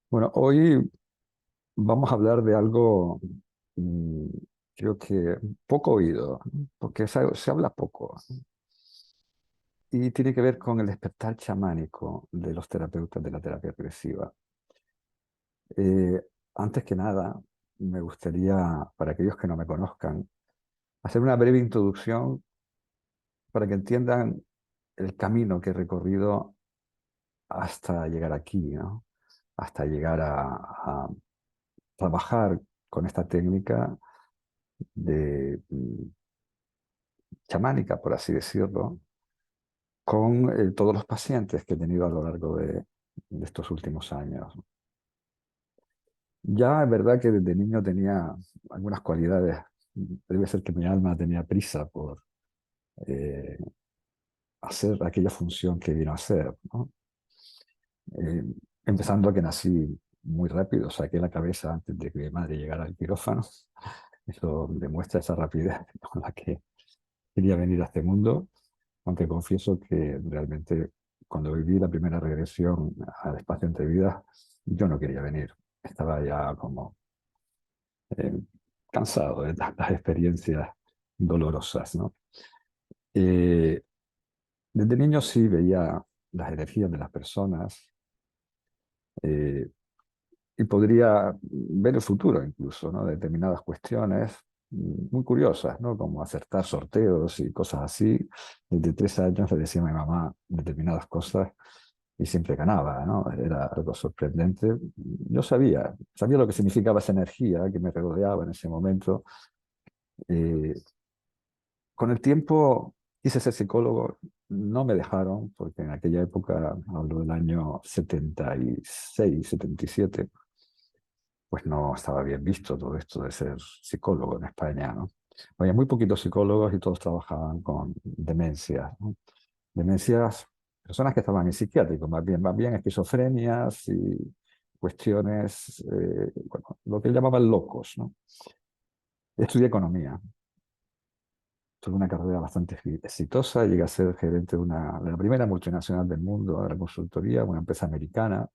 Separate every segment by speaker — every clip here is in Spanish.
Speaker 1: Bueno, hoy vamos a hablar de algo, mm, creo que poco oído, ¿no? Porque se habla poco, y tiene que ver con el despertar chamánico de los terapeutas de la terapia regresiva. Eh, Antes que nada, me gustaría, para aquellos que no me conozcan, hacer una breve introducción para que entiendan el camino que he recorrido hasta llegar aquí, ¿no? Hasta llegar a trabajar con esta técnica de chamánica, por así decirlo, con todos los pacientes que he tenido a lo largo de estos últimos años. Ya es verdad que desde niño tenía algunas cualidades. Debe ser que mi alma tenía prisa por eh, hacer aquella función que vino a hacer, ¿no? Eh, Empezando a que nací muy rápido, saqué la cabeza antes de que mi madre llegara al quirófano. Eso demuestra esa rapidez con la que quería venir a este mundo, aunque confieso que realmente cuando viví la primera regresión al espacio entre vidas, yo no quería venir. Estaba ya como eh, cansado de tantas experiencias dolorosas, ¿no? Eh, Desde niño sí veía las energías de las personas, eh, y podría ver el futuro incluso, ¿no? Determinadas cuestiones muy curiosas, ¿no? Como acertar sorteos y cosas así. Desde 3 años le decía a mi mamá determinadas cosas y siempre ganaba, ¿no? Era algo sorprendente. Yo sabía lo que significaba esa energía que me rodeaba en ese momento. Eh, con el tiempo quise ser psicólogo, no me dejaron, porque en aquella época, hablo del año 76, 77, pues no estaba bien visto todo esto de ser psicólogo en España, ¿no? Había muy poquitos psicólogos y todos trabajaban con demencias, ¿no? Demencias, personas que estaban en psiquiátrico, más bien esquizofrenias y cuestiones, bueno, lo que llamaban locos, ¿no? Estudié economía, tuve una carrera bastante exitosa, llegué a ser gerente de la primera multinacional del mundo, de la consultoría, una empresa americana,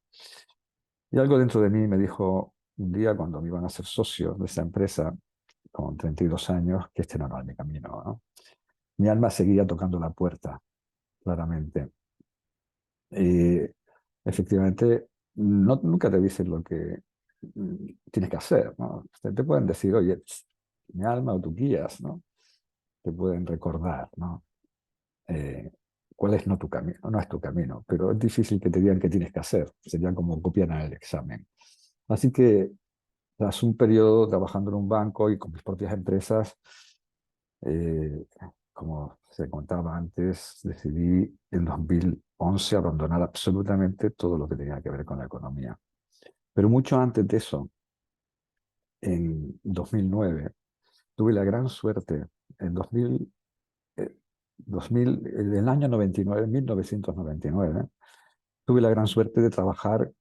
Speaker 1: y algo dentro de mí me dijo un día cuando me iban a ser socio de esa empresa, con 32 años, que este no era mi camino, ¿no? Mi alma seguía tocando la puerta, claramente. Y efectivamente, nunca te dicen lo que tienes que hacer, ¿no? Te pueden decir, oye, mi alma o tus guías, ¿no? Te pueden recordar, ¿no? Eh, cuál es no tu camino, no es tu camino, pero es difícil que te digan qué tienes que hacer. Sería como copiar en el examen. Así que tras un periodo trabajando en un banco y con mis propias empresas, eh, como se contaba antes, decidí en 2011 abandonar absolutamente todo lo que tenía que ver con la economía. Pero mucho antes de eso, en 2009, tuve la gran suerte, en 2000, en el año 99, 1999, tuve la gran suerte de trabajar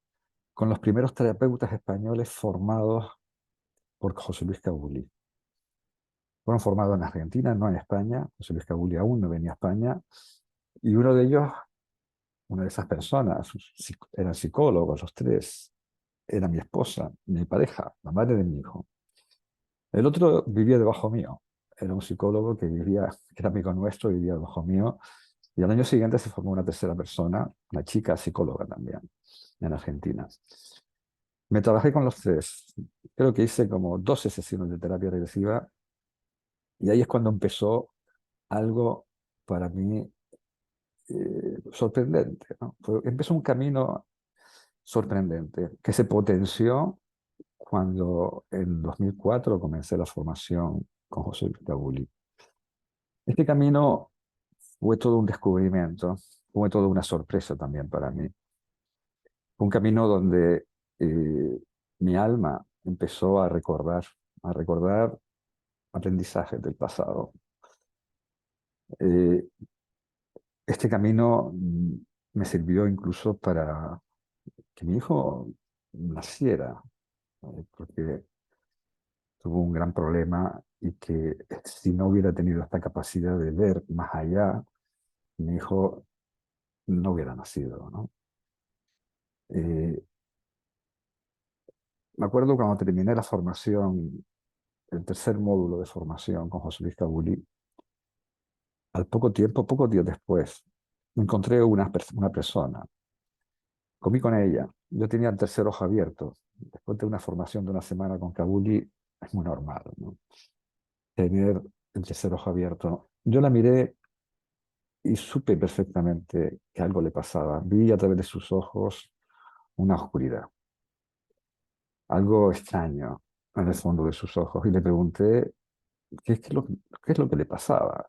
Speaker 1: con los primeros terapeutas españoles formados por José Luis Cabuli. Fueron formados en Argentina, no en España. José Luis Cabuli aún no venía a España. Y uno de ellos, una de esas personas, eran psicólogos los tres. Era mi esposa, mi pareja, la madre de mi hijo. El otro vivía debajo mío. Era un psicólogo que vivía, que era amigo nuestro, vivía debajo mío. Y al año siguiente se formó una tercera persona, una chica psicóloga también, en Argentina. Me trabajé con los tres. Creo que hice como 12 sesiones de terapia regresiva y ahí es cuando empezó algo para mí sorprendente, ¿no? Empezó un camino sorprendente que se potenció cuando en 2004 comencé la formación con José Luis Cabuli. Este camino fue todo un descubrimiento, fue toda una sorpresa también para mí. Fue un camino donde mi alma empezó a recordar aprendizajes del pasado. Eh, este camino me sirvió incluso para que mi hijo naciera, porque tuvo un gran problema y que si no hubiera tenido esta capacidad de ver más allá, mi hijo no hubiera nacido, ¿no? Eh, Me acuerdo cuando terminé la formación, el tercer módulo de formación con José Luis Cabuli, al poco tiempo, pocos días después, me encontré una persona, comí con ella, yo tenía el tercer ojo abierto, después de una formación de una semana con Cabuli, es muy normal, ¿no? Tener el tercer ojo abierto. Yo la miré y supe perfectamente que algo le pasaba. Vi a través de sus ojos una oscuridad, algo extraño en el fondo de sus ojos. Y le pregunté qué es lo que le pasaba.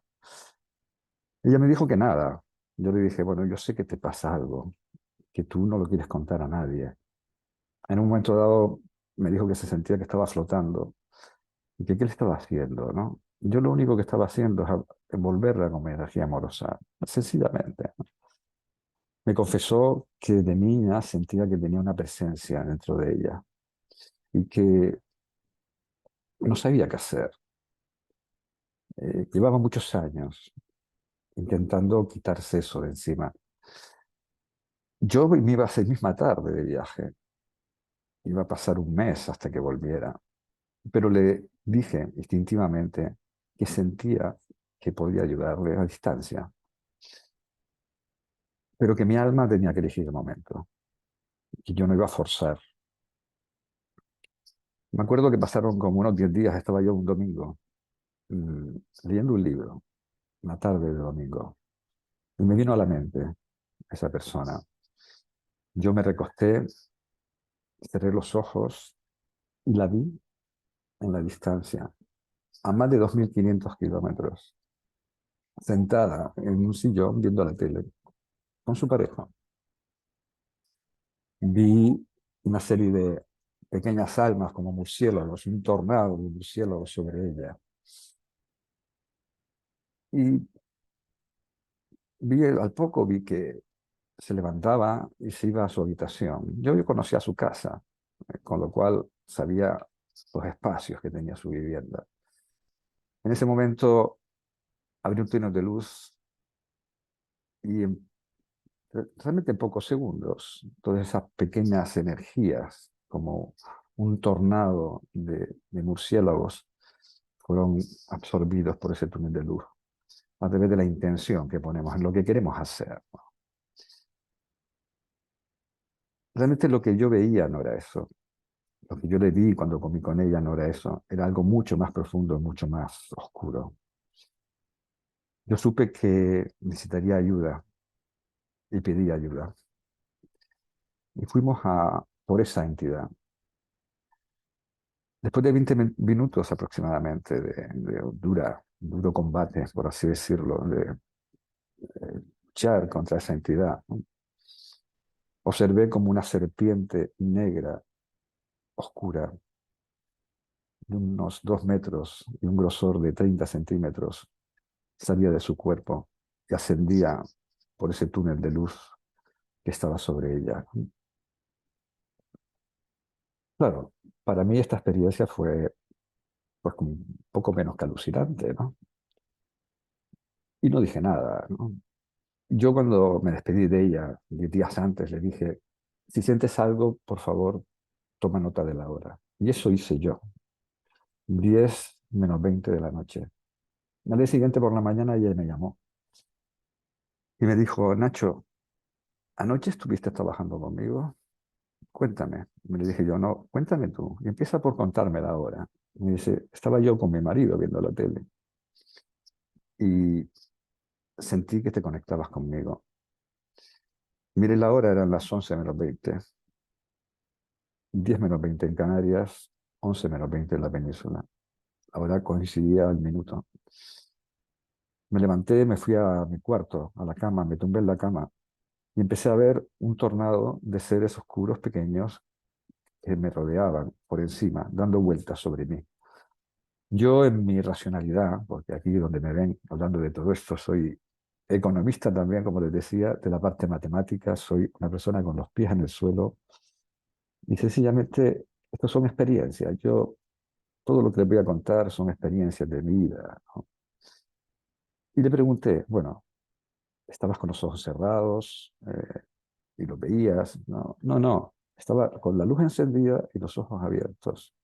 Speaker 1: Ella me dijo que nada. Yo le dije, bueno, yo sé que te pasa algo, que tú no lo quieres contar a nadie. En un momento dado me dijo que se sentía que estaba flotando y que qué le estaba haciendo, ¿no? Yo lo único que estaba haciendo es envolverla con mi energía amorosa, sencillamente. Me confesó que de niña sentía que tenía una presencia dentro de ella y que no sabía qué hacer. Llevaba muchos años intentando quitarse eso de encima. Yo me iba a esa misma tarde de viaje, iba a pasar un mes hasta que volviera, pero le dije instintivamente que sentía que podía ayudarle a distancia, pero que mi alma tenía que elegir el momento, que yo no iba a forzar. Me acuerdo que pasaron como unos 10 días, estaba yo un domingo mm, leyendo un libro, una tarde de domingo, y me vino a la mente esa persona. Yo me recosté, cerré los ojos y la vi en la distancia, a más de 2.500 kilómetros, sentada en un sillón viendo la tele con su pareja. Vi una serie de pequeñas almas como murciélagos, un tornado de murciélagos sobre ella. Y al poco vi que se levantaba y se iba a su habitación. Yo conocía su casa, con lo cual sabía los espacios que tenía su vivienda. En ese momento abrí un túnel de luz y realmente en pocos segundos, todas esas pequeñas energías, como un tornado de murciélagos, fueron absorbidos por ese túnel de luz a través de la intención que ponemos en lo que queremos hacer, ¿no? Realmente lo que yo veía no era eso. Lo que yo le vi cuando comí con ella no era eso. Era algo mucho más profundo, mucho más oscuro. Yo supe que necesitaría ayuda y pedí ayuda. Y fuimos por esa entidad. Después de 20 minutos aproximadamente de duro combate, por así decirlo, de luchar contra esa entidad, ¿no? Observé como una serpiente negra, oscura, de unos 2 metros y un grosor de 30 centímetros, salía de su cuerpo y ascendía por ese túnel de luz que estaba sobre ella. Claro, para mí esta experiencia fue pues como un poco menos que alucinante, ¿no? Y no dije nada, ¿no? Yo cuando me despedí de ella, 10 días antes, le dije, si sientes algo, por favor, toma nota de la hora. Y eso hice yo, 10 menos 20 de la noche. Al día siguiente por la mañana ella me llamó y me dijo, Nacho, ¿anoche estuviste trabajando conmigo? Cuéntame. Me le dije yo, no, cuéntame tú. Y empieza por contarme la hora. Me dice, estaba yo con mi marido viendo la tele y sentí que te conectabas conmigo. Mire la hora, eran las 11 menos 20, 10 menos 20 en Canarias, 11 menos 20 en la península. Ahora coincidía el minuto. Me levanté, me fui a mi cuarto, a la cama, me tumbé en la cama y empecé a ver un tornado de seres oscuros pequeños que me rodeaban por encima, dando vueltas sobre mí. Yo en mi racionalidad, porque aquí donde me ven hablando de todo esto, soy economista también, como les decía, de la parte matemática, soy una persona con los pies en el suelo y sencillamente estas son experiencias. Yo, todo lo que les voy a contar son experiencias de vida, ¿no? Y le pregunté, bueno, ¿estabas con los ojos cerrados y los veías? No, no, no, Estaba con la luz encendida y los ojos abiertos.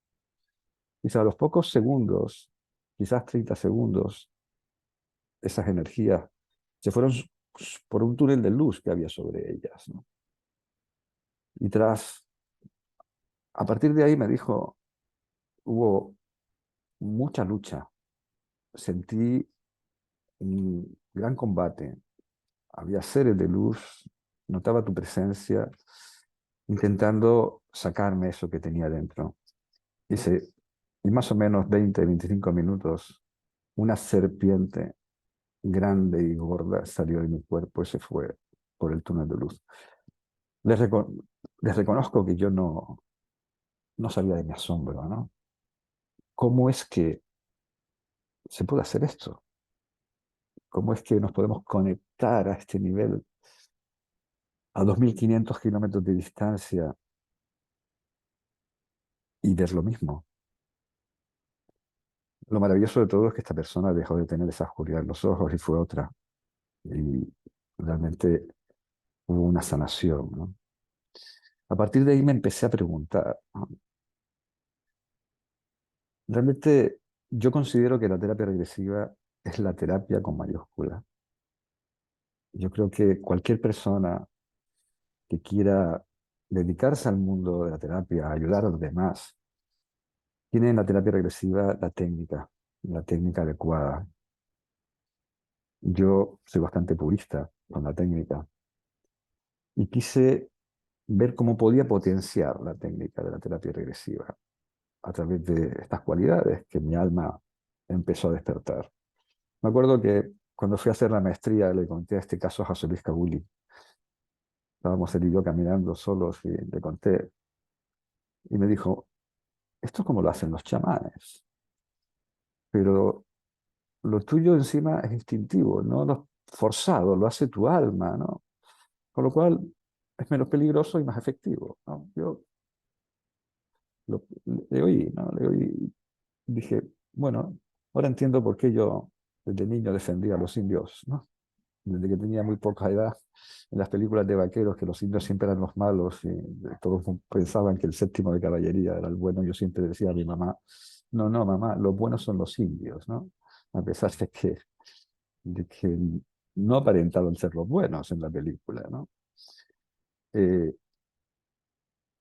Speaker 1: Y a los pocos segundos, quizás 30 segundos, esas energías se fueron por un túnel de luz que había sobre ellas, ¿no? Y a partir de ahí me dijo, hubo mucha lucha, sentí un gran combate, había seres de luz, notaba tu presencia, intentando sacarme eso que tenía dentro. Dice, y más o menos 20, 25 minutos, una serpiente grande y gorda salió de mi cuerpo y se fue por el túnel de luz. Les, reco- les reconozco que yo no sabía de mi asombro, ¿no? ¿Cómo es que se puede hacer esto? ¿Cómo es que nos podemos conectar a este nivel a 2.500 kilómetros de distancia y ver lo mismo? Lo maravilloso de todo es que esta persona dejó de tener esa oscuridad en los ojos y fue otra. Y realmente hubo una sanación, ¿no? A partir de ahí me empecé a preguntar, ¿no? Realmente yo considero que la terapia regresiva es la terapia con mayúscula. Yo creo que cualquier persona que quiera dedicarse al mundo de la terapia, a ayudar a los demás, tiene en la terapia regresiva la técnica adecuada. Yo soy bastante purista con la técnica y quise ver cómo podía potenciar la técnica de la terapia regresiva a través de estas cualidades que mi alma empezó a despertar. Me acuerdo que cuando fui a hacer la maestría le conté a este caso a José Luis Cabuli. Estábamos él y yo caminando solos y le conté. Y me dijo, esto es como lo hacen los chamanes, pero lo tuyo encima es instintivo, no lo forzado, lo hace tu alma, ¿no? Con lo cual es menos peligroso y más efectivo, ¿no? Yo le oí, ¿no? Le oí, dije, bueno, ahora entiendo por qué yo desde niño defendía a los indios, ¿no? Desde que tenía muy poca edad, en las películas de vaqueros, que los indios siempre eran los malos y todos pensaban que el séptimo de caballería era el bueno, yo siempre decía a mi mamá, no, no, mamá, los buenos son los indios, ¿no? A pesar de que no aparentaban ser los buenos en la película, ¿no? Eh,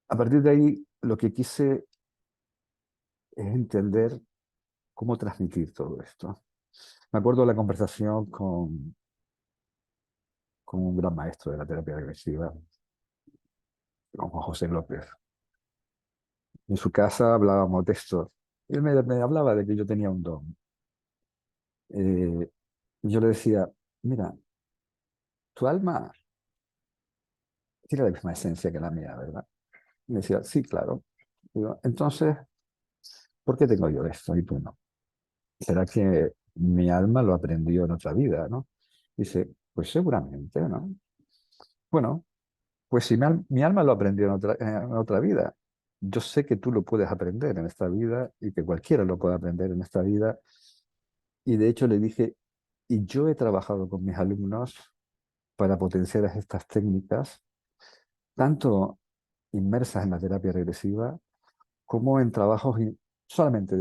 Speaker 1: a partir de ahí, lo que quise es entender cómo transmitir todo esto. Me acuerdo de la conversación con un gran maestro de la terapia regresiva, con Juan José López. En su casa hablábamos de esto. Él me hablaba de que yo tenía un don. Y yo le decía, mira, tu alma tiene la misma esencia que la mía, ¿verdad? Y me decía, sí, claro. Digo, entonces, ¿por qué tengo yo esto y tú no? ¿Será que mi alma lo aprendió en otra vida, no? Dice, pues seguramente, ¿no? Bueno, pues si mi alma lo aprendió en otra vida, yo sé que tú lo puedes aprender en esta vida y que cualquiera lo puede aprender en esta vida. Y de hecho le dije, y yo he trabajado con mis alumnos para potenciar estas técnicas, tanto inmersas en la terapia regresiva como en trabajos solamente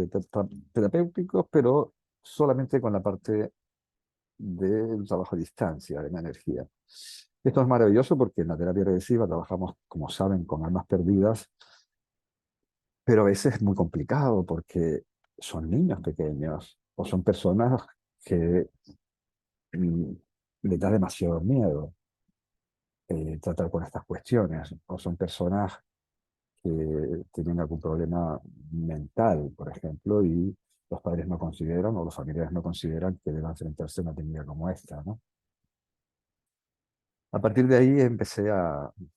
Speaker 1: terapéuticos, pero solamente con la parte del trabajo a distancia, de la energía. Esto es maravilloso porque en la terapia regresiva trabajamos, como saben, con almas perdidas, pero a veces es muy complicado porque son niños pequeños o son personas que mm, les da demasiado miedo tratar con estas cuestiones, o son personas que tienen algún problema mental, por ejemplo, y los padres no consideran o los familiares no consideran que deban enfrentarse a una técnica como esta, ¿no? A partir de ahí empecé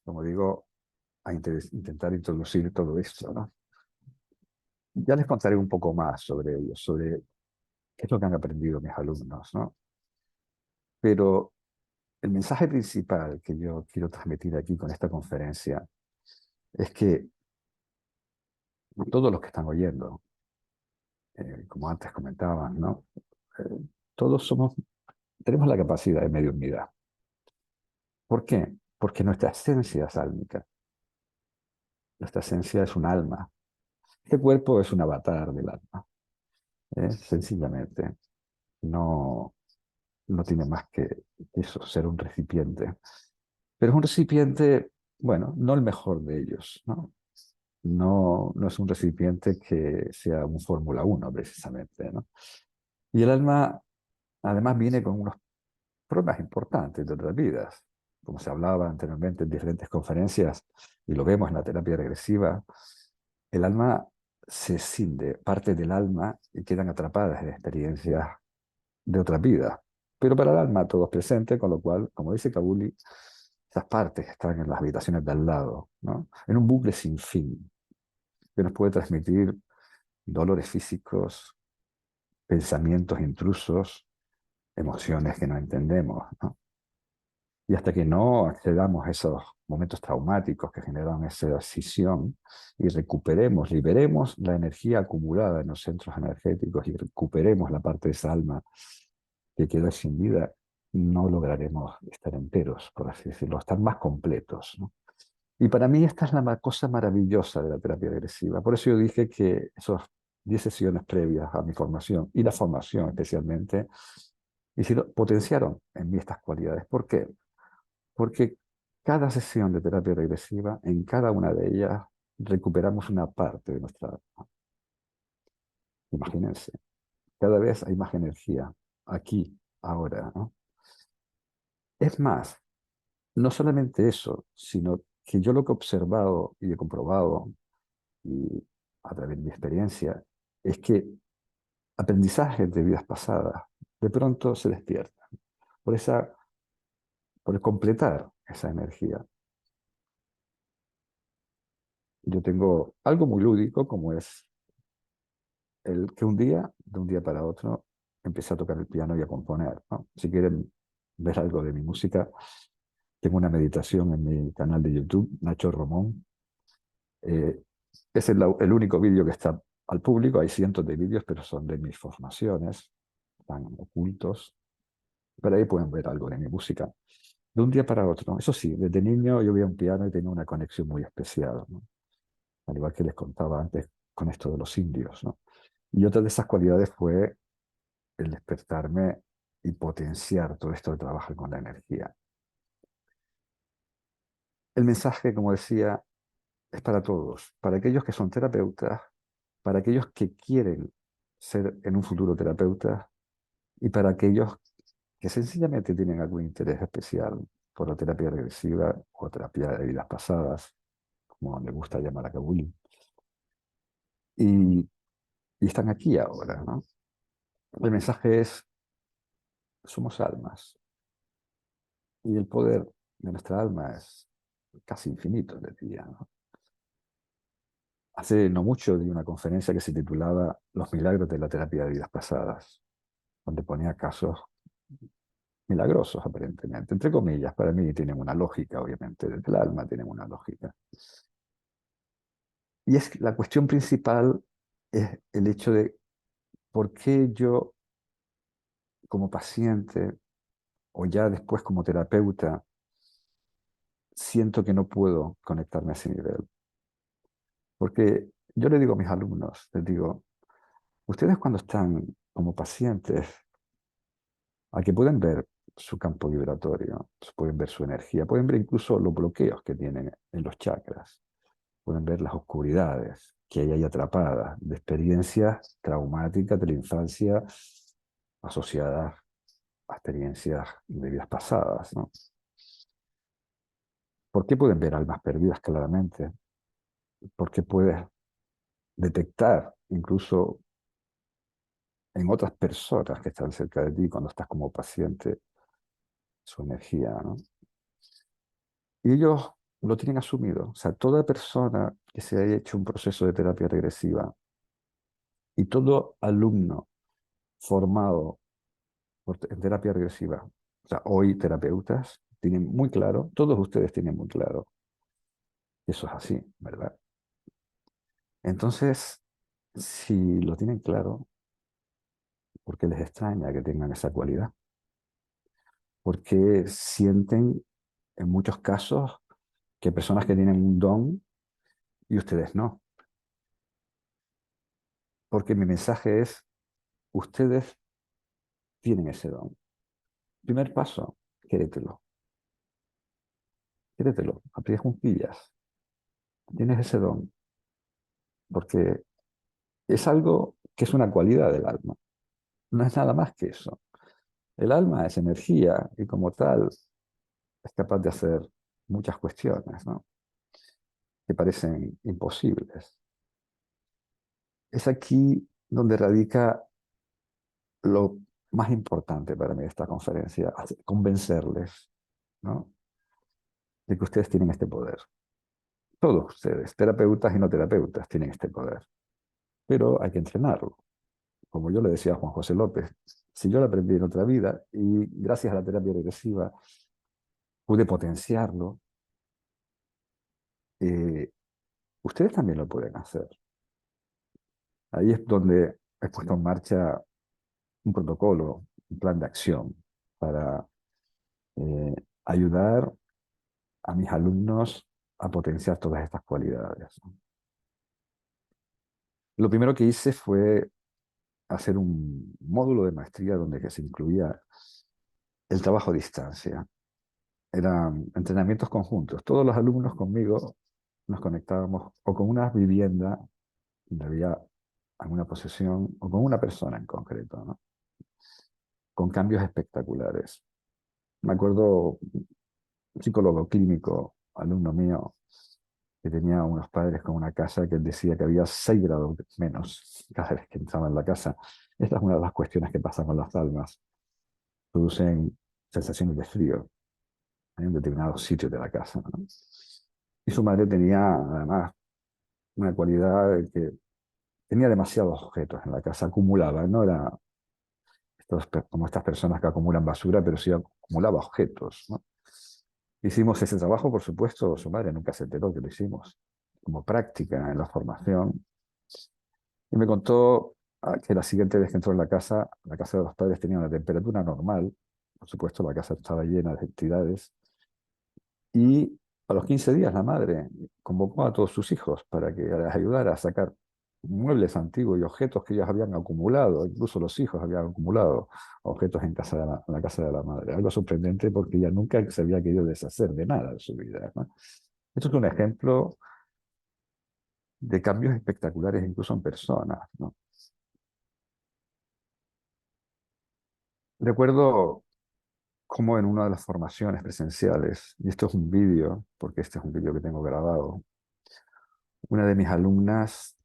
Speaker 1: como digo, a intentar introducir todo esto, ¿no? Ya les contaré un poco más sobre ello, sobre qué es lo que han aprendido mis alumnos, ¿no? Pero el mensaje principal que yo quiero transmitir aquí con esta conferencia es que todos los que están oyendo, como antes comentaban, ¿no? Eh, todos tenemos la capacidad de mediunidad. ¿Por qué? Porque nuestra esencia es sálmica. Nuestra esencia es un alma. Este cuerpo es un avatar del alma. Sencillamente. No, no tiene más que eso, ser un recipiente. Pero es un recipiente, bueno, no el mejor de ellos, ¿no? No, no es un recipiente que sea un Fórmula Uno precisamente, ¿no? Y el alma, además, viene con unos problemas importantes de otras vidas. Como se hablaba anteriormente en diferentes conferencias, y lo vemos en la terapia regresiva, el alma se escinde, parte del alma, y quedan atrapadas en experiencias de otras vidas. Pero para el alma todo es presente, con lo cual, como dice Kabuli, esas partes están en las habitaciones de al lado, ¿no? En un bucle sin fin, que nos puede transmitir dolores físicos, pensamientos intrusos, emociones que no entendemos, ¿no? Y hasta que no accedamos a esos momentos traumáticos que generan esa escisión y recuperemos, liberemos la energía acumulada en los centros energéticos y recuperemos la parte de esa alma que quedó sin vida, no lograremos estar enteros, por así decirlo, estar más completos, ¿no? Y para mí esta es la cosa maravillosa de la terapia agresiva. Por eso yo dije que esos 10 sesiones previas a mi formación y la formación especialmente, potenciaron en mí estas cualidades. ¿Por qué? Porque cada sesión de terapia regresiva, en cada una de ellas, recuperamos una parte de nuestra alma. Imagínense, cada vez hay más energía, aquí, ahora, ¿no? Es más, no solamente eso, sino que yo lo que he observado y he comprobado y a través de mi experiencia es que aprendizajes de vidas pasadas de pronto se despiertan por por el completar esa energía. Yo tengo algo muy lúdico como es el que un día, de un día para otro, empecé a tocar el piano y a componer, ¿no? Si quieren ver algo de mi música, tengo una meditación en mi canal de YouTube, Nacho Romón. Eh, es el único vídeo que está al público. Hay cientos de vídeos, pero son de mis formaciones, están ocultos. Pero ahí pueden ver algo de mi música. De un día para otro. Eso sí, desde niño yo veía un piano y tenía una conexión muy especial, ¿no? Al igual que les contaba antes con esto de los indios, ¿no? Y otra de esas cualidades fue el despertarme y potenciar todo esto de trabajar con la energía. El mensaje, como decía, es para todos, para aquellos que son terapeutas, para aquellos que quieren ser en un futuro terapeutas y para aquellos que sencillamente tienen algún interés especial por la terapia regresiva o terapia de vidas pasadas, como le gusta llamar a Kabuli, y, y están aquí ahora, ¿no? El mensaje es, somos almas y el poder de nuestra alma es casi infinito, les diría, ¿no? Hace no mucho di una conferencia que se titulaba Los milagros de la terapia de vidas pasadas, donde ponía casos milagrosos aparentemente, entre comillas, para mí tienen una lógica, obviamente, desde el alma tienen una lógica. Y es la cuestión principal es el hecho de por qué yo como paciente o ya después como terapeuta siento que no puedo conectarme a ese nivel. Porque yo le digo a mis alumnos, les digo, ustedes cuando están como pacientes, a que pueden ver su campo vibratorio, pueden ver su energía, pueden ver incluso los bloqueos que tienen en los chakras, pueden ver las oscuridades que hay ahí atrapadas de experiencias traumáticas de la infancia asociadas a experiencias de vidas pasadas, ¿no? ¿Por qué pueden ver almas perdidas claramente? Porque puedes detectar incluso en otras personas que están cerca de ti cuando estás como paciente su energía, ¿no? Y ellos lo tienen asumido. O sea, toda persona que se haya hecho un proceso de terapia regresiva y todo alumno formado en terapia regresiva, o sea, hoy terapeutas, tienen muy claro, todos ustedes tienen muy claro que eso es así, ¿verdad? Entonces, si lo tienen claro, ¿por qué les extraña que tengan esa cualidad? Porque sienten, en muchos casos, que personas que tienen un don y ustedes no. Porque mi mensaje es, ustedes tienen ese don. Primer paso, créetelo. Créetelo, a pies juntillas. Tienes ese don. Porque es algo que es una cualidad del alma. No es nada más que eso. El alma es energía y como tal es capaz de hacer muchas cuestiones, ¿no? Que parecen imposibles. Es aquí donde radica lo más importante para mí de esta conferencia, convencerles, ¿no? De que ustedes tienen este poder. Todos ustedes, terapeutas y no terapeutas, tienen este poder. Pero hay que entrenarlo. Como yo le decía a Juan José López, si yo lo aprendí en otra vida y gracias a la terapia regresiva pude potenciarlo, eh, ustedes también lo pueden hacer. Ahí es donde he puesto en marcha un protocolo, un plan de acción para eh, ayudar a mis alumnos a potenciar todas estas cualidades. Lo primero que hice fue hacer un módulo de maestría donde que se incluía el trabajo a distancia. Eran entrenamientos conjuntos. Todos los alumnos conmigo nos conectábamos o con una vivienda donde había alguna posesión o con una persona en concreto, ¿no? Con cambios espectaculares. Me acuerdo un psicólogo clínico, alumno mío, que tenía unos padres con una casa que él decía que había 6 grados menos cada vez que entraba en la casa. Esta es una de las cuestiones que pasan con las almas. Producen sensaciones de frío en determinados sitios de la casa, ¿no? Y su madre tenía, además, una cualidad de que tenía demasiados objetos en la casa, acumulaba, no era como estas personas que acumulan basura, pero sí acumulaba objetos, ¿no? Hicimos ese trabajo, por supuesto, su madre nunca se enteró que lo hicimos, como práctica en la formación. Y me contó que la siguiente vez que entró en la casa de los padres tenía una temperatura normal, por supuesto la casa estaba llena de entidades, y a los 15 días la madre convocó a todos sus hijos para que les ayudara a sacar muebles antiguos y objetos que ellos habían acumulado, incluso los hijos habían acumulado objetos en la casa de la madre. Algo sorprendente porque ella nunca se había querido deshacer de nada de su vida, ¿no? Esto es un ejemplo de cambios espectaculares incluso en personas, ¿no? Recuerdo cómo en una de las formaciones presenciales, y esto es un vídeo, porque este es un vídeo que tengo grabado, una de mis alumnas,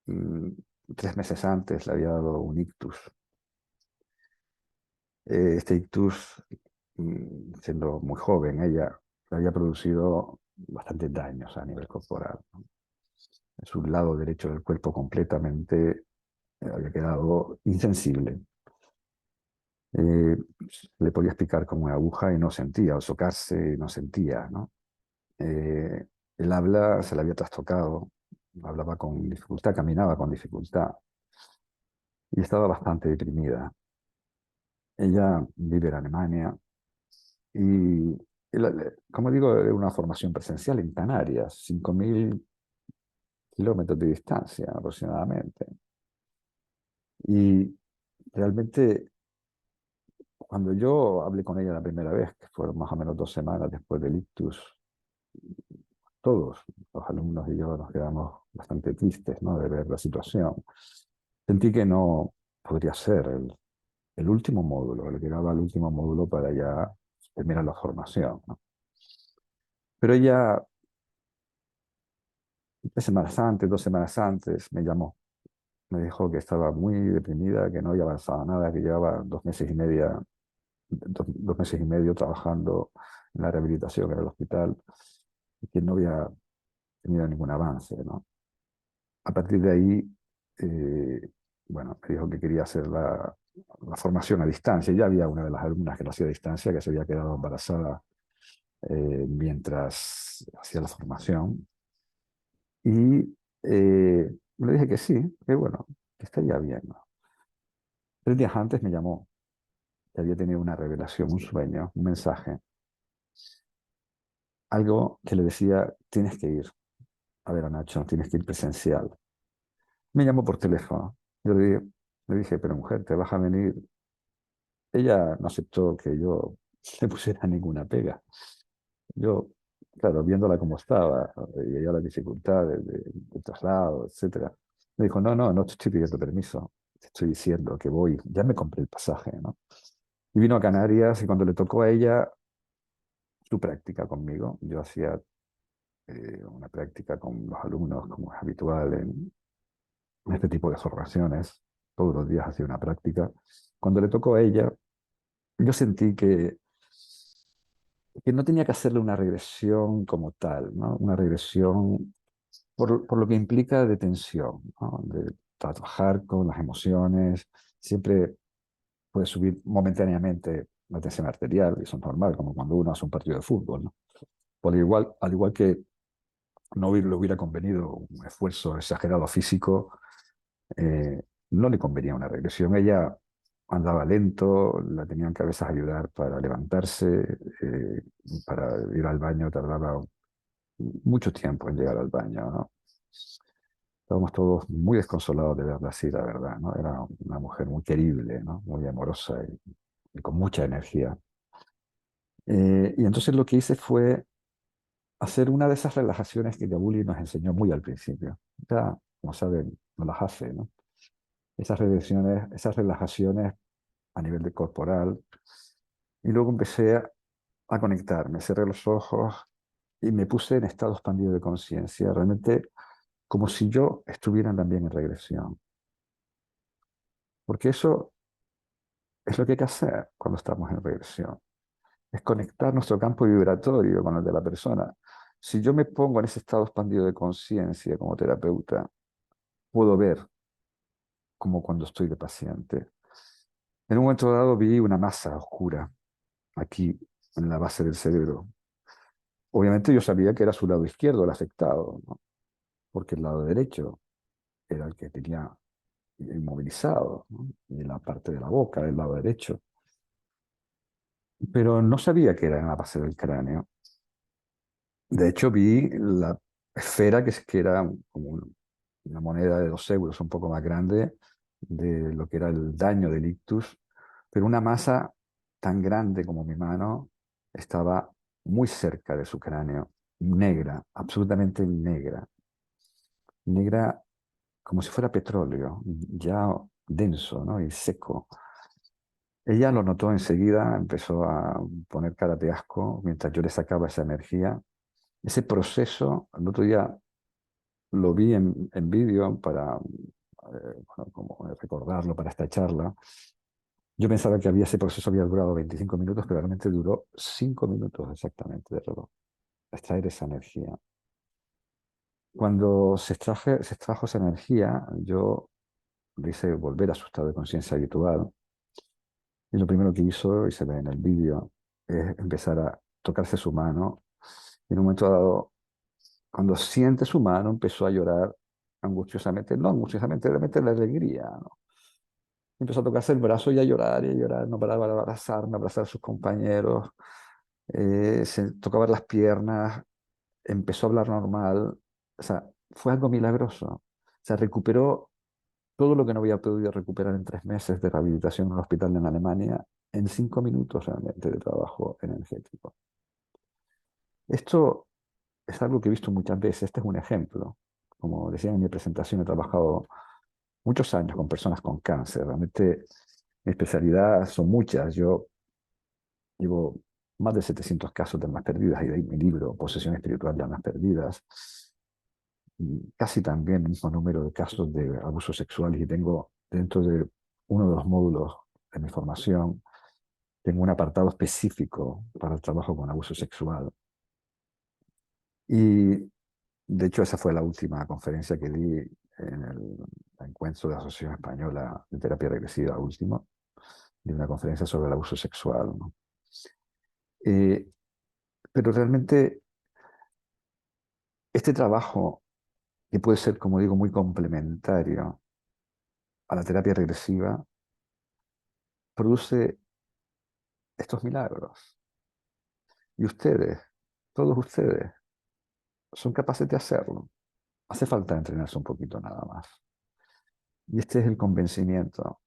Speaker 1: mm, 3 meses antes, le había dado un ictus. Este ictus, siendo muy joven, ella le había producido bastantes daños a nivel corporal, ¿no? Su lado derecho del cuerpo completamente había quedado insensible. Eh, Le podías picar con una aguja y no sentía, o socarse y no sentía, ¿no? Eh, el habla se le había trastocado, hablaba con dificultad, caminaba con dificultad y estaba bastante deprimida. Ella vive en Alemania y, como digo, era una formación presencial en Canarias, 5.000 kilómetros de distancia aproximadamente. Y realmente, cuando yo hablé con ella la primera vez, que fueron más o menos 2 semanas después del ictus, todos los alumnos y yo nos quedamos bastante tristes, ¿no? De ver la situación. Sentí que no podría ser el último módulo, le llegaba al último módulo para ya terminar la formación, ¿no? Pero ella, 3 semanas antes, 2 semanas antes, me llamó. Me dijo que estaba muy deprimida, que no había avanzado nada, que llevaba 2 meses y medio, 2 meses y medio trabajando en la rehabilitación en el hospital y que no había tenido ningún avance, ¿no? A partir de ahí, bueno, me dijo que quería hacer la formación a distancia. Ya había una de las alumnas que lo hacía a distancia, que se había quedado embarazada mientras hacía la formación. Y le dije que sí, que bueno, que estaría bien, ¿no? 3 días antes me llamó, que había tenido una revelación, un sueño, un mensaje, algo que le decía, tienes que ir. a ver, Nacho, tienes que ir presencial. Me llamó por teléfono. Le dije, pero mujer, ¿te vas a venir? Ella no aceptó que yo le pusiera ninguna pega. Yo, claro, viéndola como estaba, y ella las dificultades de traslado, etcétera, me dijo, no, no, no te estoy pidiendo permiso, te estoy diciendo que voy, ya me compré el pasaje, ¿no? Y vino a Canarias y cuando le tocó a ella su práctica conmigo, yo hacía una práctica con los alumnos como es habitual en este tipo de formaciones, todos los días hacía una práctica. Cuando le tocó a ella, yo sentí que no tenía que hacerle una regresión como tal, ¿no? Una regresión por lo que implica de tensión, ¿no? De trabajar con las emociones, siempre puede subir momentáneamente la tensión arterial, y eso es normal, como cuando uno hace un partido de fútbol, ¿no? Al igual que no le hubiera convenido un esfuerzo exagerado físico, eh, no le convenía una regresión. Ella andaba lento, la tenían que a veces ayudar para levantarse, para ir al baño tardaba mucho tiempo en llegar al baño, ¿no? Estábamos todos muy desconsolados de verla así, la verdad, ¿no? Era una mujer muy querible, ¿no? Muy amorosa y con mucha energía. Y entonces lo que hice fue hacer una de esas relajaciones que Gabuli nos enseñó muy al principio. Ya, como saben, no las hace, ¿no? Esas relajaciones a nivel de corporal. Y luego empecé a conectarme, cerré los ojos y me puse en estado expandido de conciencia, realmente como si yo estuviera también en regresión. Porque eso es lo que hay que hacer cuando estamos en regresión. Es conectar nuestro campo vibratorio con el de la persona. Si yo me pongo en ese estado expandido de conciencia como terapeuta, puedo ver como cuando estoy de paciente. En un momento dado vi una masa oscura aquí en la base del cerebro. Obviamente yo sabía que era su lado izquierdo el afectado, ¿no? Porque el lado derecho era el que tenía inmovilizado, ¿no? Y la parte de la boca del lado derecho. Pero no sabía que era en la base del cráneo. De hecho, vi la esfera que era como una moneda de 2 euros, un poco más grande de lo que era el daño del ictus, pero una masa tan grande como mi mano estaba muy cerca de su cráneo, negra, absolutamente negra, negra como si fuera petróleo, ya denso, ¿no? Y seco. Ella lo notó enseguida, empezó a poner cara de asco mientras yo le sacaba esa energía. Ese proceso, el otro día lo vi en vídeo para bueno, como recordarlo para esta charla. Yo pensaba que ese proceso había durado 25 minutos, pero realmente duró 5 minutos exactamente de reloj, extraer esa energía. Cuando se extrajo esa energía, yo le hice volver a su estado de conciencia habitual. Y lo primero que hizo, y se ve en el vídeo, es empezar a tocarse su mano. Y en un momento dado, cuando siente su mano, empezó a llorar angustiosamente, no angustiosamente, realmente la alegría, ¿no? Empezó a tocarse el brazo y a llorar, no paraba de abrazarme, abrazar a sus compañeros, se tocaba las piernas, empezó a hablar normal, o sea, fue algo milagroso. O sea, recuperó todo lo que no había podido recuperar en 3 meses de rehabilitación en un hospital en Alemania, en 5 minutos realmente de trabajo energético. Esto es algo que he visto muchas veces, este es un ejemplo. Como decía en mi presentación, he trabajado muchos años con personas con cáncer. Realmente mi especialidad son muchas. Yo llevo más de 700 casos de almas perdidas y de ahí mi libro, Posesión Espiritual de Almas Perdidas. Y casi también el mismo número de casos de abusos sexuales y tengo dentro de uno de los módulos de mi formación, tengo un apartado específico para el trabajo con abuso sexual. Y de hecho esa fue la última conferencia que di en el encuentro de la Asociación Española de Terapia Regresiva último, de una conferencia sobre el abuso sexual, ¿no? Eh, pero realmente este trabajo, que puede ser, como digo, muy complementario a la terapia regresiva, produce estos milagros. Y ustedes, todos ustedes, son capaces de hacerlo. hace falta entrenarse un poquito nada más. Y este es el convencimiento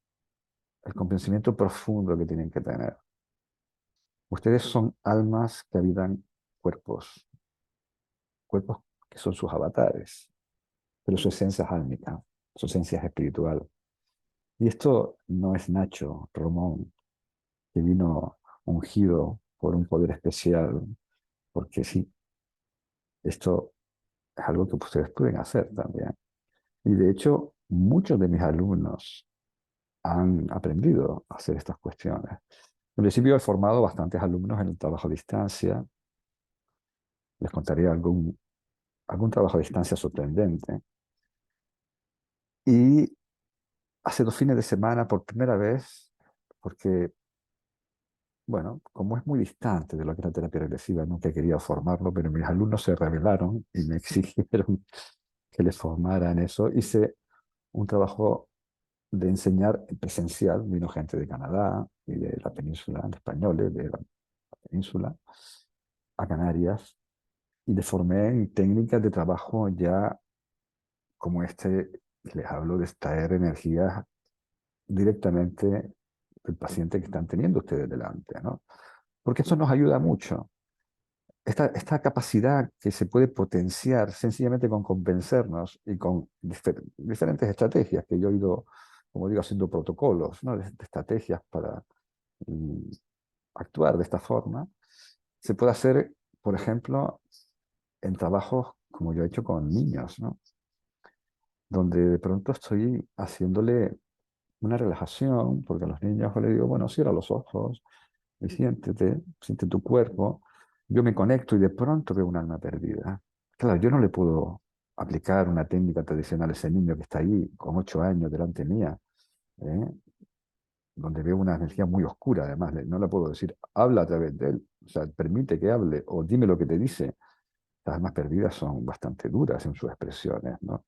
Speaker 1: profundo que tienen que tener. Ustedes son almas que habitan cuerpos, cuerpos que son sus avatares, pero su esencia es álmica, su esencia es espiritual. Y esto no es Nacho Romón, que vino ungido por un poder especial, porque sí, esto es algo que ustedes pueden hacer también. Y de hecho, muchos de mis alumnos han aprendido a hacer estas cuestiones. En principio he formado bastantes alumnos en el trabajo a distancia. Les contaré algún trabajo a distancia sorprendente. Y hace 2 fines de semana, por primera vez, porque, bueno, como es muy distante de lo que es la terapia regresiva, nunca he querido formarlo, pero mis alumnos se rebelaron y me exigieron que les formara en eso. Hice un trabajo de enseñar presencial. Vino gente de Canadá y de la península, de españoles de la península, a Canarias, y les formé en técnicas de trabajo ya como les hablo de extraer energías directamente del paciente que están teniendo ustedes delante, ¿no? Porque eso nos ayuda mucho. Esta capacidad que se puede potenciar sencillamente con convencernos y con diferentes estrategias que yo he ido, como digo, haciendo protocolos, ¿no? De estrategias para mm, actuar de esta forma, se puede hacer, por ejemplo, en trabajos como yo he hecho con niños, ¿no? Donde de pronto estoy haciéndole una relajación, porque a los niños les digo, bueno, cierra los ojos y siéntete, siente tu cuerpo. Yo me conecto y de pronto veo un alma perdida. Claro, yo no le puedo aplicar una técnica tradicional a ese niño que está ahí con 8 años delante mía, ¿eh? Donde veo una energía muy oscura, además. No le puedo decir, habla a través de él, o sea, permite que hable o dime lo que te dice. Las almas perdidas son bastante duras en sus expresiones, ¿no?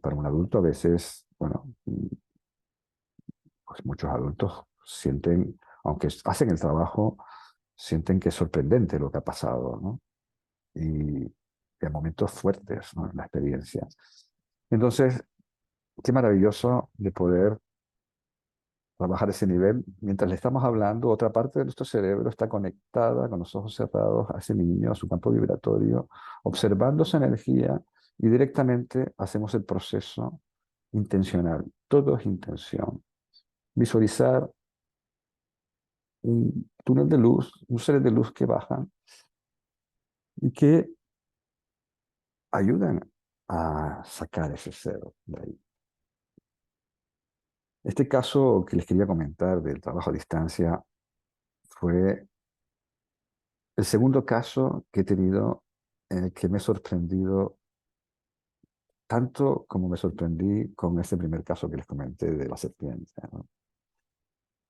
Speaker 1: Para un adulto a veces, bueno, pues muchos adultos sienten, aunque hacen el trabajo, sienten que es sorprendente lo que ha pasado, ¿no? Y hay momentos fuertes, ¿no? En la experiencia. Entonces, qué maravilloso de poder trabajar ese nivel. Mientras le estamos hablando, otra parte de nuestro cerebro está conectada con los ojos cerrados a ese niño, a su campo vibratorio, observando esa energía y directamente hacemos el proceso intencional. Todo es intención. Visualizar un túnel de luz, un ser de luz que bajan y que ayudan a sacar ese ser de ahí. Este caso que les quería comentar del trabajo a distancia fue el segundo caso que he tenido en el que me he sorprendido tanto como me sorprendí con ese primer caso que les comenté de la serpiente, ¿no?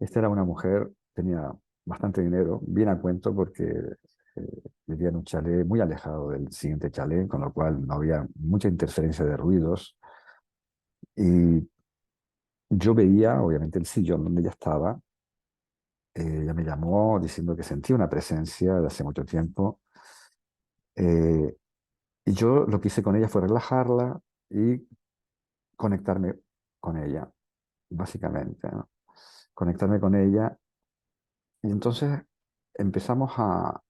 Speaker 1: Esta era una mujer, tenía bastante dinero, bien a cuento porque vivía en un chalet muy alejado del siguiente chalet, con lo cual no había mucha interferencia de ruidos. Y yo veía, obviamente, el sillón donde ella estaba. Ella me llamó diciendo que sentía una presencia de hace mucho tiempo. eh, y yo lo que hice con ella fue relajarla y conectarme con ella, básicamente, ¿no? Conectarme con ella. Y entonces empezamos a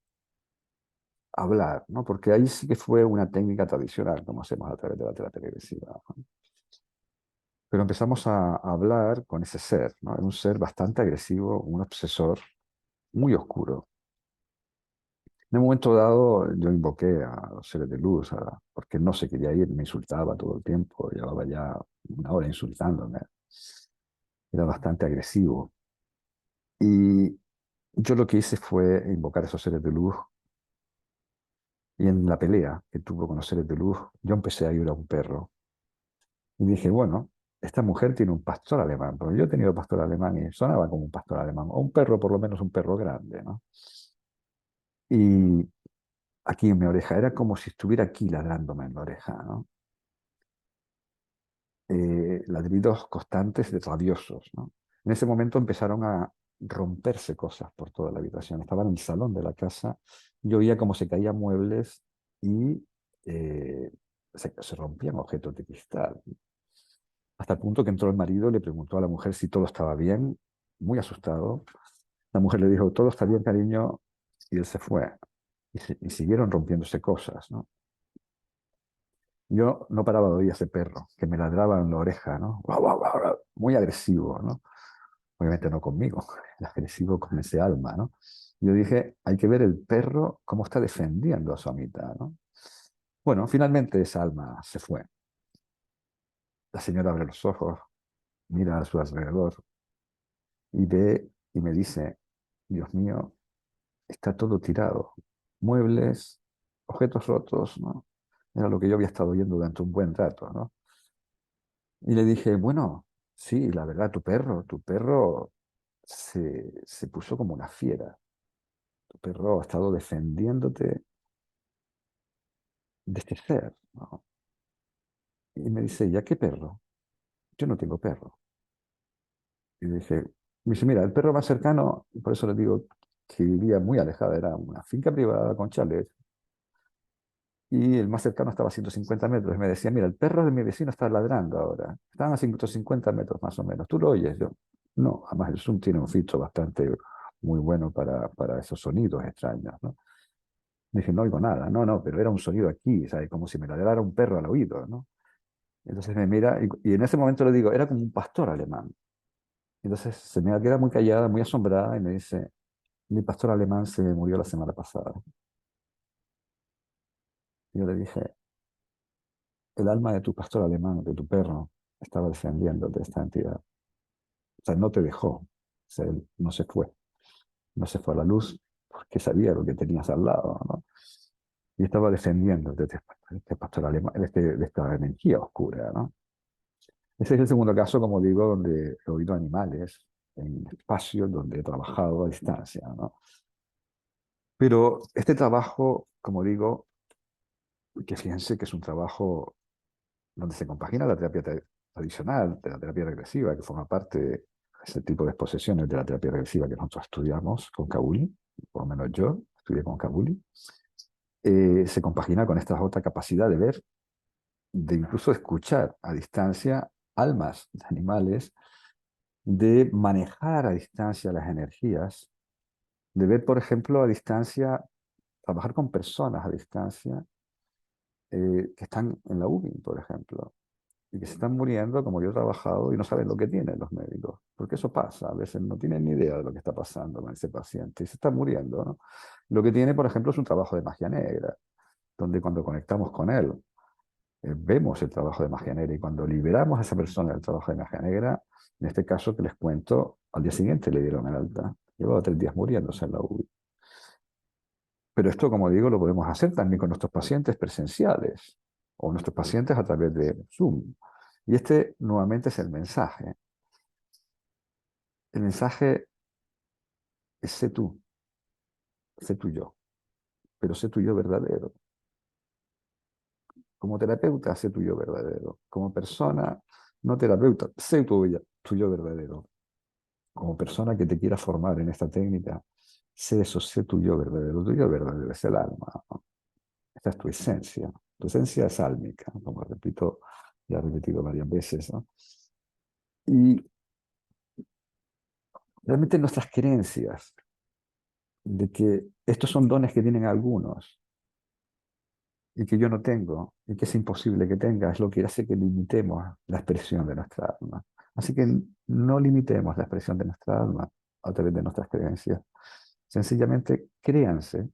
Speaker 1: hablar, ¿no? Porque ahí sí que fue una técnica tradicional, como hacemos a través de la terapia regresiva, ¿no? Pero empezamos a hablar con ese ser, ¿no? Era un ser bastante agresivo, un obsesor muy oscuro. En un momento dado yo invoqué a los seres de luz, porque no se quería ir, me insultaba todo el tiempo, llevaba ya 1 hora insultándome, era bastante agresivo. Y yo lo que hice fue invocar a esos seres de luz y en la pelea que tuvo con los seres de luz, yo empecé a ir a un perro. Y dije, bueno, esta mujer tiene un pastor alemán, porque yo he tenido pastor alemán y sonaba como un pastor alemán, o un perro, por lo menos un perro grande, ¿no? Y aquí en mi oreja, era como si estuviera aquí ladrándome en la oreja, ¿no? Ladridos constantes de rabiosos, ¿no? En ese momento empezaron a romperse cosas por toda la habitación. Estaba en el salón de la casa, yo oía cómo se caían muebles y eh, se rompían objetos de cristal. Hasta el punto que entró el marido y le preguntó a la mujer si todo estaba bien, muy asustado. La mujer le dijo, todo está bien, cariño, y él se fue. Y siguieron rompiéndose cosas, ¿no? Yo no paraba de oír a ese perro que me ladraba en la oreja, ¿no? Guau, guau, guau, guau, muy agresivo, ¿no? Obviamente no conmigo, el agresivo con ese alma, ¿no? Yo dije, hay que ver el perro cómo está defendiendo a su amita, ¿no? Bueno, finalmente esa alma se fue. La señora abre los ojos, mira a su alrededor y ve y me dice, Dios mío, está todo tirado. Muebles, objetos rotos, ¿no? Era lo que yo había estado viendo durante un buen rato, ¿no? Y le dije, bueno, sí, la verdad, tu perro se puso como una fiera. Tu perro ha estado defendiéndote de este ser, ¿no? Y me dice, ¿ya qué perro? Yo no tengo perro. Y dije, me dice, mira, el perro más cercano, y por eso le digo que vivía muy alejada, era una finca privada con chalés, y el más cercano estaba a 150 metros. Y me decía, mira, el perro de mi vecino está ladrando ahora. Están a 150 metros más o menos. ¿Tú lo oyes? Yo, no, además el Zoom tiene un filtro bastante muy bueno para esos sonidos extraños, ¿no? Dije, no oigo nada. No, no, pero era un sonido aquí, ¿sabes? Como si me ladrara un perro al oído, ¿no? Entonces me mira y en ese momento le digo, era como un pastor alemán. Entonces se me queda muy callada, muy asombrada y me dice, mi pastor alemán se murió la semana pasada. Y yo le dije, el alma de tu pastor alemán, de tu perro, estaba defendiendo de esta entidad. O sea, no te dejó. O sea, él no se fue. No se fue a la luz porque sabía lo que tenías al lado, ¿no? Y estaba defendiendo de este pastor alemán, de esta energía oscura, ¿no? Ese es el segundo caso, como digo, donde he oído animales en espacios donde he trabajado a distancia, ¿no? Pero este trabajo, como digo, que fíjense que es un trabajo donde se compagina la terapia tradicional de la terapia regresiva, que forma parte de ese tipo de exposiciones de la terapia regresiva que nosotros estudiamos con Kabuli, por lo menos yo estudié con Kabuli, se compagina con esta otra capacidad de ver, de incluso escuchar a distancia almas de animales, de manejar a distancia las energías, de ver, por ejemplo, a distancia, trabajar con personas a distancia que están en la UBI, por ejemplo, y que se están muriendo, como yo he trabajado, y no saben lo que tienen los médicos, porque eso pasa, a veces no tienen ni idea de lo que está pasando con ese paciente, y se está muriendo, ¿no? Lo que tiene, por ejemplo, es un trabajo de magia negra, donde cuando conectamos con él, vemos el trabajo de magia negra, y cuando liberamos a esa persona del trabajo de magia negra, en este caso que les cuento, al día siguiente le dieron el alta, llevaba 3 días muriéndose en la UBI. Pero esto, como digo, lo podemos hacer también con nuestros pacientes presenciales o nuestros pacientes a través de Zoom. Y este nuevamente es el mensaje. El mensaje es sé tú yo, pero sé tu yo verdadero. Como terapeuta, sé tu yo verdadero. Como persona, no terapeuta, sé tu yo verdadero. Como persona que te quiera formar en esta técnica, sé eso, sé tu yo verdadero. Tu yo verdadero es el alma, ¿no? Esta es tu esencia. Tu esencia es álmica, como repito, ya he repetido varias veces, ¿no? Y realmente nuestras creencias de que estos son dones que tienen algunos y que yo no tengo y que es imposible que tenga, es lo que hace que limitemos la expresión de nuestra alma. Así que no limitemos la expresión de nuestra alma a través de nuestras creencias. Sencillamente créanse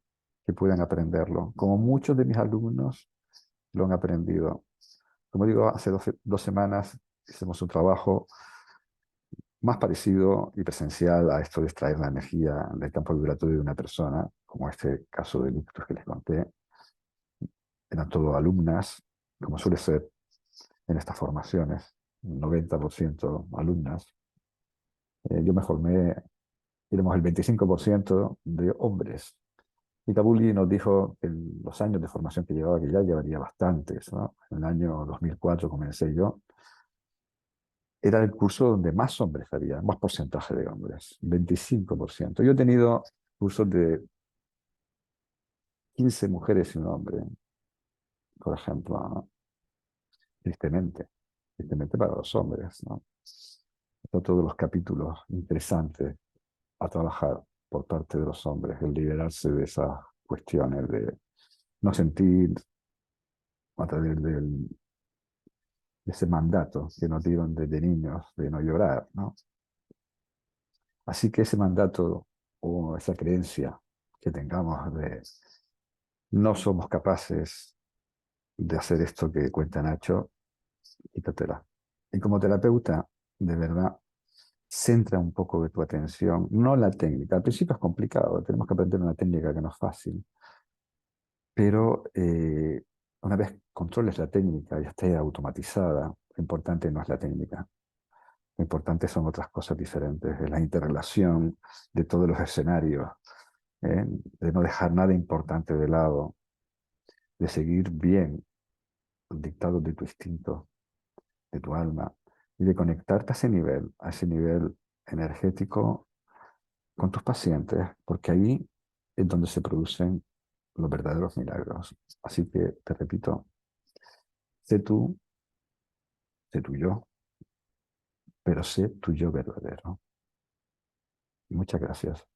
Speaker 1: que puedan aprenderlo, como muchos de mis alumnos lo han aprendido. Como digo, hace 2 semanas hicimos un trabajo más parecido y presencial a esto de extraer la energía del campo vibratorio de una persona, como este caso de ictus que les conté. Eran todo alumnas, como suele ser en estas formaciones, 90% alumnas. Yo me formé, éramos el 25% de hombres. Y Kabuli nos dijo que en los años de formación que llevaba, que ya llevaría bastantes, ¿no? En el año 2004 comencé yo, era el curso donde más hombres había, más porcentaje de hombres, 25%. Yo he tenido cursos de 15 mujeres y un hombre, por ejemplo, ¿no? tristemente, tristemente para los hombres, ¿no? Están todos los capítulos interesantes a trabajar por parte de los hombres, el liberarse de esas cuestiones de no sentir a través de ese mandato que nos dieron desde niños de no llorar, ¿no? Así que ese mandato o esa creencia que tengamos de no somos capaces de hacer esto que cuenta Nacho, quítatela. Y como terapeuta, de verdad, centra un poco de tu atención, no la técnica. Al principio es complicado, tenemos que aprender una técnica que no es fácil, pero una vez controles la técnica y esté automatizada, lo importante no es la técnica, lo importante son otras cosas diferentes, es la interrelación de todos los escenarios, de no dejar nada importante de lado, de seguir bien los dictados de tu instinto, de tu alma, y de conectarte a ese nivel energético con tus pacientes, porque ahí es donde se producen los verdaderos milagros. Así que te repito, sé tú, sé tu yo, pero sé tu yo verdadero. Muchas gracias.